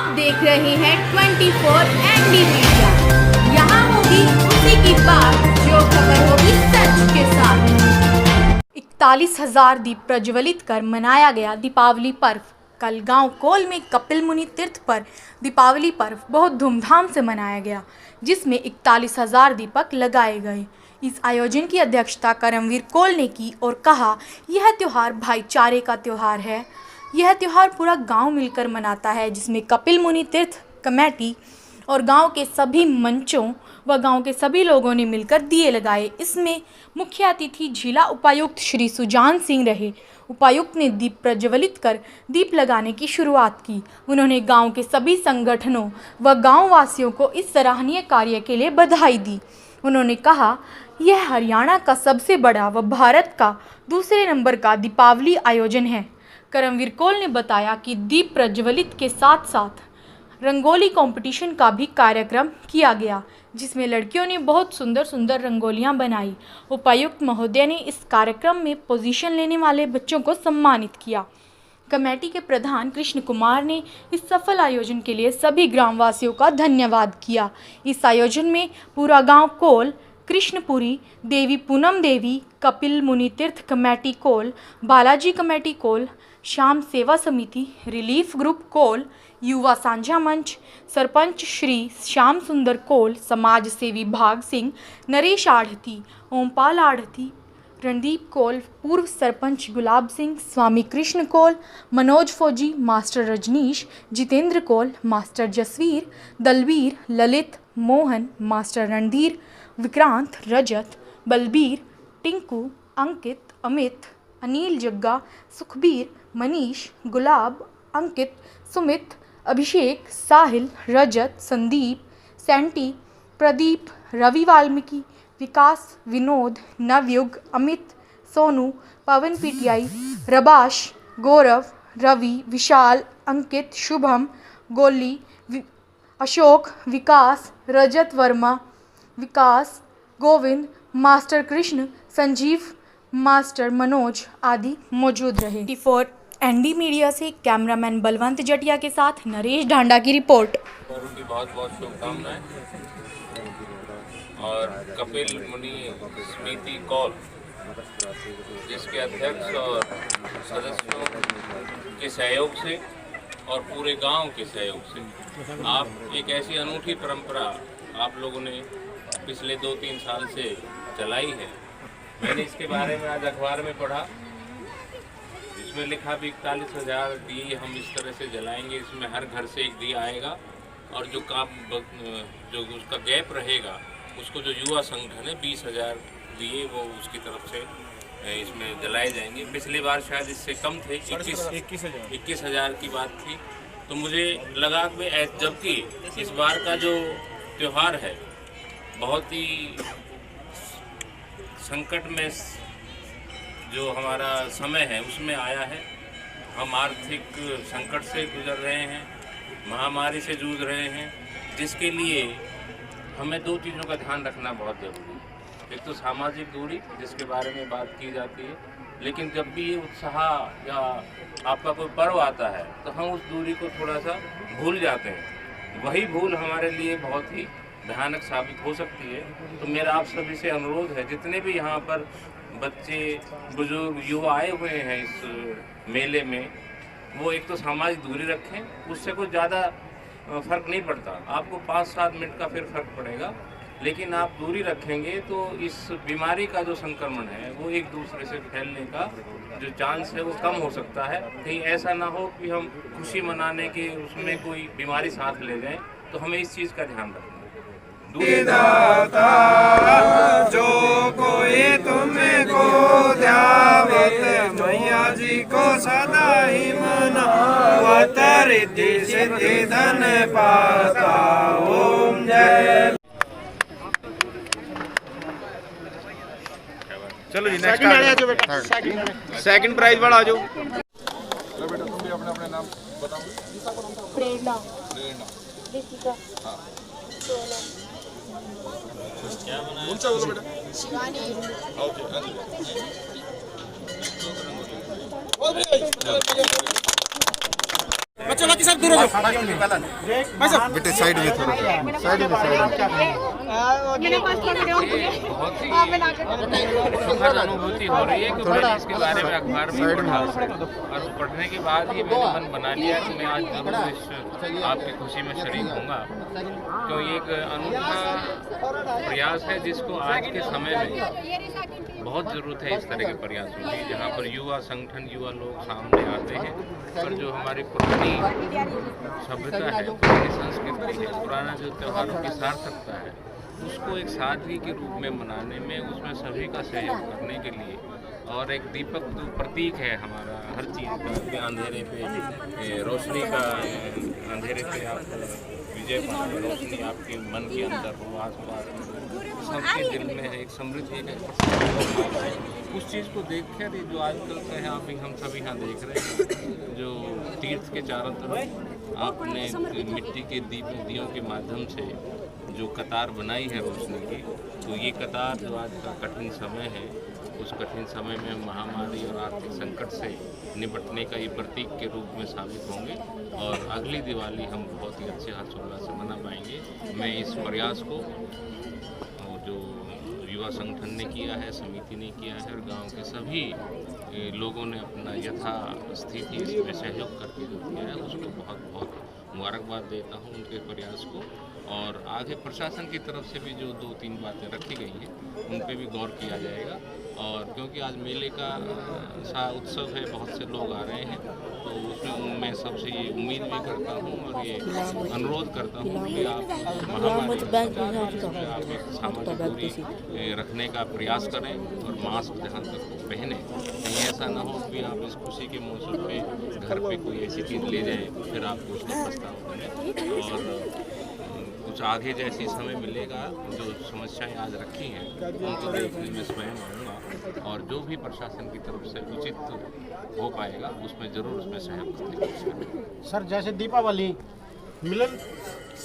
आप देख रहे हैं 24 एनडी मीडिया। यहाँ होगी उसी की बात जो खबर होगी सच के साथ। 41,000 दीप प्रज्वलित कर मनाया गया दीपावली पर्व। कल गांव कोल में कपिल मुनि तीर्थ पर दीपावली पर्व बहुत धूमधाम से मनाया गया, जिसमें 41,000 दीपक लगाए गए। इस आयोजन की अध्यक्षता करमवीर कोल ने की और कहा, यह त्यौहार भाईचारे का त्यौहार है। यह त्यौहार पूरा गांव मिलकर मनाता है, जिसमें कपिल मुनि तीर्थ कमेटी और गांव के सभी मंचों व गांव के सभी लोगों ने मिलकर दिए लगाए। इसमें मुख्य अतिथि जिला उपायुक्त श्री सुजान सिंह रहे। उपायुक्त ने दीप प्रज्वलित कर दीप लगाने की शुरुआत की। उन्होंने गांव के सभी संगठनों व गांव वासियों को इस सराहनीय कार्य के लिए बधाई दी। उन्होंने कहा, यह हरियाणा का सबसे बड़ा व भारत का दूसरे नंबर का दीपावली आयोजन है। करमवीर कोल ने बताया कि दीप प्रज्वलित के साथ साथ रंगोली कंपटीशन का भी कार्यक्रम किया गया, जिसमें लड़कियों ने बहुत सुंदर सुंदर रंगोलियां बनाई। उपायुक्त महोदय ने इस कार्यक्रम में पोजीशन लेने वाले बच्चों को सम्मानित किया। कमेटी के प्रधान कृष्ण कुमार ने इस सफल आयोजन के लिए सभी ग्रामवासियों का धन्यवाद किया। इस आयोजन में पूरा गांव कोल, कृष्णपुरी, देवी पूनम देवी, कपिल मुनि तीर्थ कमेटी कोल, बालाजी कमेटी कोल, श्याम सेवा समिति, रिलीफ ग्रुप कोल, युवा साझा मंच, सरपंच श्री श्याम सुंदर कोल, समाज सेवी भाग सिंह, नरेश आढ़ती, ओमपाल आढ़ती, रणदीप कोल, पूर्व सरपंच गुलाब सिंह, स्वामी कृष्ण कोल, मनोज फौजी, मास्टर रजनीश, जितेंद्र कोल, मास्टर जसवीर, दलबीर, ललित, मोहन, मास्टर रणधीर, विक्रांत, रजत, बलबीर, टिंकू, अंकित, अमित, अनिल जग्गा, सुखबीर, मनीष, गुलाब, अंकित, सुमित, अभिषेक, साहिल, रजत, संदीप, सैंटी, प्रदीप, रवि वाल्मीकि, विकास, विनोद, नवयुग, अमित, सोनू, पवन पीटीआई, रबाश, गौरव, रवि, विशाल, अंकित, शुभम, गोली, अशोक, विकास, रजत वर्मा, विकास, गोविंद, मास्टर कृष्ण, संजीव, मास्टर मनोज आदि मौजूद रहे। 24 एनडी मीडिया से कैमरामैन बलवंत जटिया के साथ नरेश ढांडा की रिपोर्ट। की बहुत बहुत शुभकामनाएं। और कपिल मुनि समिति कॉल, जिसके अध्यक्ष और सदस्यों के सहयोग से और पूरे गांव के सहयोग से आप एक ऐसी अनूठी परंपरा आप लोगों ने पिछले 2-3 साल से चलाई है। मैंने इसके बारे में आज अखबार में पढ़ा, इसमें लिखा भी 41,000 दिए हम इस तरह से जलाएंगे। इसमें हर घर से एक दिया आएगा और जो उसका गैप रहेगा उसको जो युवा संगठन है 20,000 दिए वो उसकी तरफ से इसमें जलाए जाएंगे। पिछली बार शायद इससे कम थे, 21,000 की बात थी। तो मुझे लगा कि जबकि इस बार का जो त्यौहार है बहुत ही संकट में जो हमारा समय है उसमें आया है। हम आर्थिक संकट से गुजर रहे हैं, महामारी से जूझ रहे हैं, जिसके लिए हमें 2 चीज़ों का ध्यान रखना बहुत ज़रूरी है। एक तो सामाजिक दूरी, जिसके बारे में बात की जाती है, लेकिन जब भी ये उत्साह या आपका कोई पर्व आता है तो हम उस दूरी को थोड़ा सा भूल जाते हैं। वही भूल हमारे लिए बहुत ही भयानक साबित हो सकती है। तो मेरा आप सभी से अनुरोध है, जितने भी यहाँ पर बच्चे, बुजुर्ग, युवा आए हुए हैं इस मेले में, वो एक तो सामाजिक दूरी रखें। उससे कुछ ज़्यादा फ़र्क नहीं पड़ता, आपको 5-7 मिनट का फिर फ़र्क पड़ेगा, लेकिन आप दूरी रखेंगे तो इस बीमारी का जो संक्रमण है वो एक दूसरे से फैलने का जो चांस है वो कम हो सकता है। कहीं ऐसा ना हो कि हम खुशी मनाने के उसमें कोई बीमारी साथ ले जाएं, तो हमें इस चीज़ का ध्यान रखना है। दाता जो कोई तुमको ध्यावत, मैया जी को सदा ही मनावत, रिद्धि सिद्धि धन पाता। ओम जय। चलो जी नेक्स्ट सेकंड प्राइज वाला आ जाओ। बेटा तुम भी अपने अपने नाम बताओ। प्रेरणा, ऋतिका, क्या बनाया? कौन सा बोलो बेटा? शिवानी। ओके। अच्छा बाकी सब दूर हो जाओ भाई साहब बेटे साइड में थोड़ा साइड में सुखद अनुभूति हो रही है कि मैंने इसके बारे में अखबार में पढ़ा और वो पढ़ने के बाद ही मैंने मन बना लिया कि मैं आज जरूर इस आपकी खुशी में शरीक होऊंगा, क्यों ये एक अनूठा प्रयास है जिसको आज के समय में बहुत ज़रूरत है। इस तरह के प्रयासों की जहाँ पर युवा संगठन, युवा लोग सामने आते हैं, पर जो हमारी पुरानी सभ्यता है, पुरानी संस्कृति है, पुराना जो त्योहारों की सार्थकता है, उसको एक सादगी के रूप में मनाने में, उसमें सभी का सहयोग करने के लिए, और एक दीपक जो प्रतीक है हमारा हर चीज़ का, अंधेरे पे रोशनी का, अंधेरे पे आप विजय पाओ, रोशनी आपके मन के अंदर हो, आस पास सबके दिल में है, एक समृद्धि का उस चीज़ को देख कर ये जो आजकल का है, आप हम सभी यहाँ देख रहे हैं, जो तीर्थ के चारों तरफ आपने मिट्टी के दियों के माध्यम से जो कतार बनाई है रोशनी की, तो ये कतार जो आज का कठिन समय है, उस कठिन समय में महामारी और आर्थिक संकट से निपटने का ये प्रतीक के रूप में साबित होंगे और अगली दिवाली हम बहुत ही अच्छे हर्षोल्लास से मना पाएंगे। मैं इस प्रयास को जो युवा संगठन ने किया है, समिति ने किया है और गांव के सभी लोगों ने अपना यथास्थिति इसमें सहयोग करके जो किया है, उसको बहुत बहुत मुबारकबाद देता हूं उनके प्रयास को। और आगे प्रशासन की तरफ से भी जो 2-3 बातें रखी गई हैं उन पे भी गौर किया जाएगा, और क्योंकि आज मेले का उत्सव है, बहुत से लोग आ रहे हैं, तो उसमें मैं सबसे ये उम्मीद भी करता हूँ और ये अनुरोध करता हूँ कि आप महामारी आप एक सामाजिक दूरी रखने का प्रयास करें और मास्क जहाँ तक हो पहने। कहीं ऐसा ना हो कि आप इस खुशी के मौसम में घर पे कोई ऐसी चीज़ ले जाए फिर आपको उसका पछतावा करें। और कुछ आगे जैसे समय मिलेगा, जो समस्याएं आज रखी हैं उनको देखने में स्वयं आऊँगा और जो भी प्रशासन की तरफ से उचित हो पाएगा उसमें ज़रूर उसमें सहयोग करेंगे। सर, जैसे दीपावली मिलन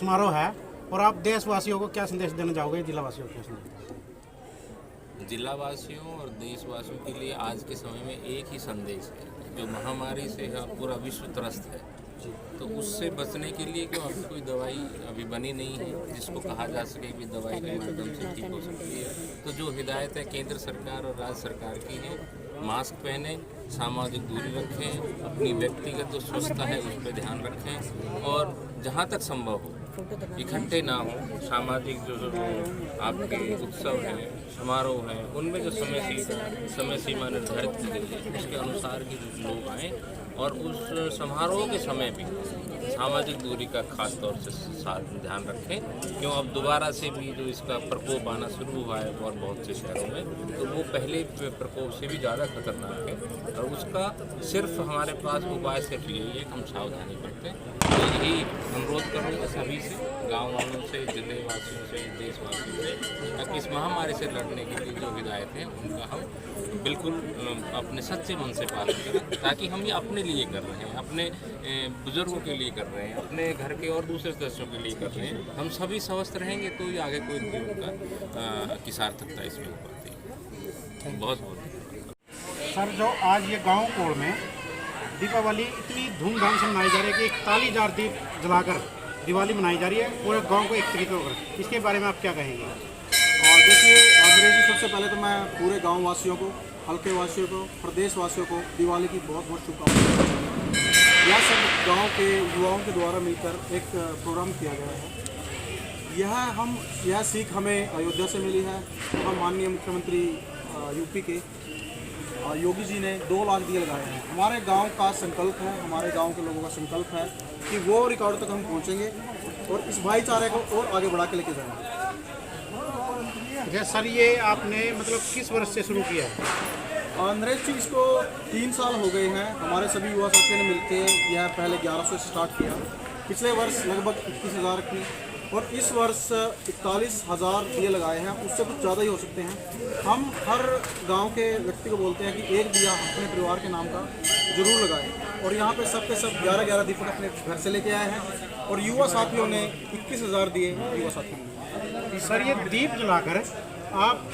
समारोह है और आप देशवासियों को क्या संदेश देना चाहोगे, जिलावासियों को क्या संदेश? जिलावासियों और देशवासियों के लिए आज के समय में एक ही संदेश है, जो महामारी से पूरा विश्व त्रस्त है, तो उससे बचने के लिए क्यों अभी कोई दवाई अभी बनी नहीं है जिसको कहा जा सके कि दवाई के माध्यम से ठीक हो सकती है। तो जो हिदायतें केंद्र सरकार और राज्य सरकार की हैं, मास्क पहने, सामाजिक दूरी रखें, अपनी व्यक्तिगत जो स्वच्छता है उस पर ध्यान रखें और जहाँ तक संभव हो इकट्ठे ना हो। सामाजिक जो आपके उत्सव हैं, समारोह हैं, उनमें जो समय सीमा निर्धारित की गई है उसके अनुसार ही लोग आएँ और उस समारोह के समय भी सामाजिक दूरी का खास तौर से साथ ध्यान रखें, क्यों अब दोबारा से भी जो इसका प्रकोप आना शुरू हुआ है और बहुत से शहरों में, तो वो पहले प्रकोप से भी ज़्यादा खतरनाक है और उसका सिर्फ हमारे पास उपाय सिर्फ यही है कि हम सावधानी बरतें। तो यही अनुरोध करूँगा सभी से, गाँव वालों से, जिले वासियों से, देशवासियों से, ताकि इस महामारी से लड़ने के लिए जो हिदायत हैं उनका हम बिल्कुल अपने सच्चे मन से पालन करें, ताकि हम ये अपने लिए कर रहे हैं, अपने बुजुर्गों के लिए कर रहे हैं, अपने घर के और दूसरे सदस्यों के लिए कर रहे हैं। हम सभी स्वस्थ रहेंगे तो ही आगे कोई जीवन का की सार्थकता इसमें हो पाती है। बहुत बहुत सर, जो आज ये गांव कोड़ में दीपावली इतनी धूमधाम से मनाई जा रही है कि 41,000 दीप जलाकर दिवाली मनाई जा रही है पूरे गांव को एकत्रित होकर, इसके बारे में आप क्या कहेंगे? और देखिए, अंग्रेजी सबसे पहले तो मैं पूरे गाँव वासियों को, हल्के वासियों को, प्रदेश वासियों को दिवाली की बहुत बहुत शुभकामनाएं। यह सब गांव के युवाओं के द्वारा मिलकर एक प्रोग्राम किया गया है। यह सीख हमें अयोध्या से मिली है। हम माननीय मुख्यमंत्री यूपी के योगी जी ने 2 लाख दिए लगाए हैं। हमारे गांव का संकल्प है, हमारे गांव के लोगों का संकल्प है कि वो रिकॉर्ड तक हम पहुंचेंगे और इस भाईचारे को और आगे बढ़ा के लेके जाएंगे। सर, ये आपने मतलब किस वर्ष से शुरू किया है? नरेश जी, इसको 3 साल हो गए हैं। हमारे सभी युवा साथियों ने मिलकर यह पहले 1100 से स्टार्ट किया, पिछले वर्ष लगभग 21,000 की, और इस वर्ष 41,000 दिए लगाए हैं। उससे कुछ ज़्यादा ही हो सकते हैं। हम हर गांव के व्यक्ति को बोलते हैं कि एक दिया अपने परिवार के नाम का जरूर लगाएं, और यहाँ पे सब के सब 11-11 दीपक अपने घर से लेके आए हैं और युवा साथियों ने 21,000 दिए युवा साथियों ने। सर, ये दीप जलाकर आप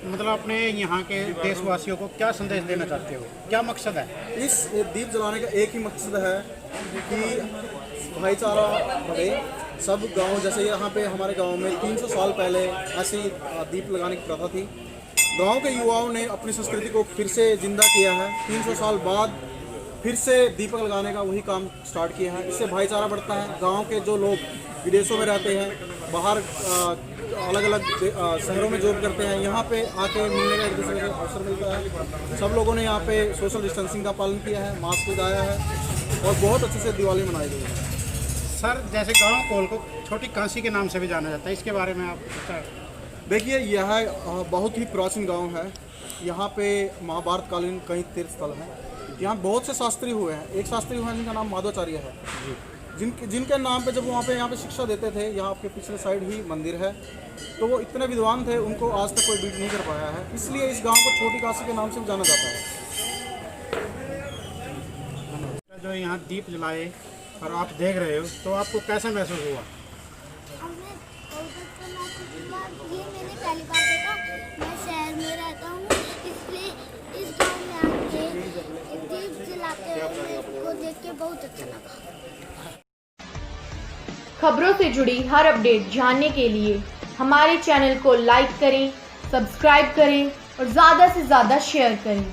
मतलब अपने यहाँ के देशवासियों को क्या संदेश देना चाहते हो, क्या मकसद है? इस दीप जलाने का एक ही मकसद है कि भाईचारा बढ़े। सब गांव, जैसे यहाँ पे हमारे गांव में 300 साल पहले ऐसे ही दीप लगाने की प्रथा थी। गांव के युवाओं ने अपनी संस्कृति को फिर से जिंदा किया है। 300 साल बाद फिर से दीपक लगाने का वही काम स्टार्ट किया है। इससे भाईचारा बढ़ता है। गांव के जो लोग विदेशों में रहते हैं, बाहर अलग अलग शहरों में जॉब करते हैं, यहाँ पे आके मिलने का एक दूसरे से अवसर मिलता है। सब लोगों ने यहाँ पे सोशल डिस्टेंसिंग का पालन किया है, मास्क लगाया है और बहुत अच्छे से दिवाली मनाई गई है। सर, जैसे गांव कोल को छोटी काशी के नाम से भी जाना जाता है, इसके बारे में आप देखिए, यह बहुत ही प्राचीन गांव है। यहाँ पे महाभारत कालीन कई तीर्थ स्थल हैं। यहाँ बहुत से शास्त्री हुए हैं। एक शास्त्री हुए हैं जिनका नाम माधवाचार्य है, जिनके नाम पे जब वहाँ पे यहाँ पे शिक्षा देते थे, यहाँ आपके पिछले साइड ही मंदिर है, तो वो इतने विद्वान थे, उनको आज तक कोई बीट नहीं कर पाया है। इसलिए इस गांव को छोटी काशी के नाम से भी जाना जाता है। जो यहाँ दीप जलाए और आप देख रहे हो, तो आपको कैसा महसूस हुआ? ये मैंने पहली बार देखा। मैं शहर में रहता हूँ, इसलिए इस गांव में आके दीप जलाते हुए को देख के बहुत अच्छा लगा। खबरों से जुड़ी हर अपडेट जानने के लिए हमारे चैनल को लाइक करें, सब्सक्राइब करें और ज़्यादा से ज़्यादा शेयर करें।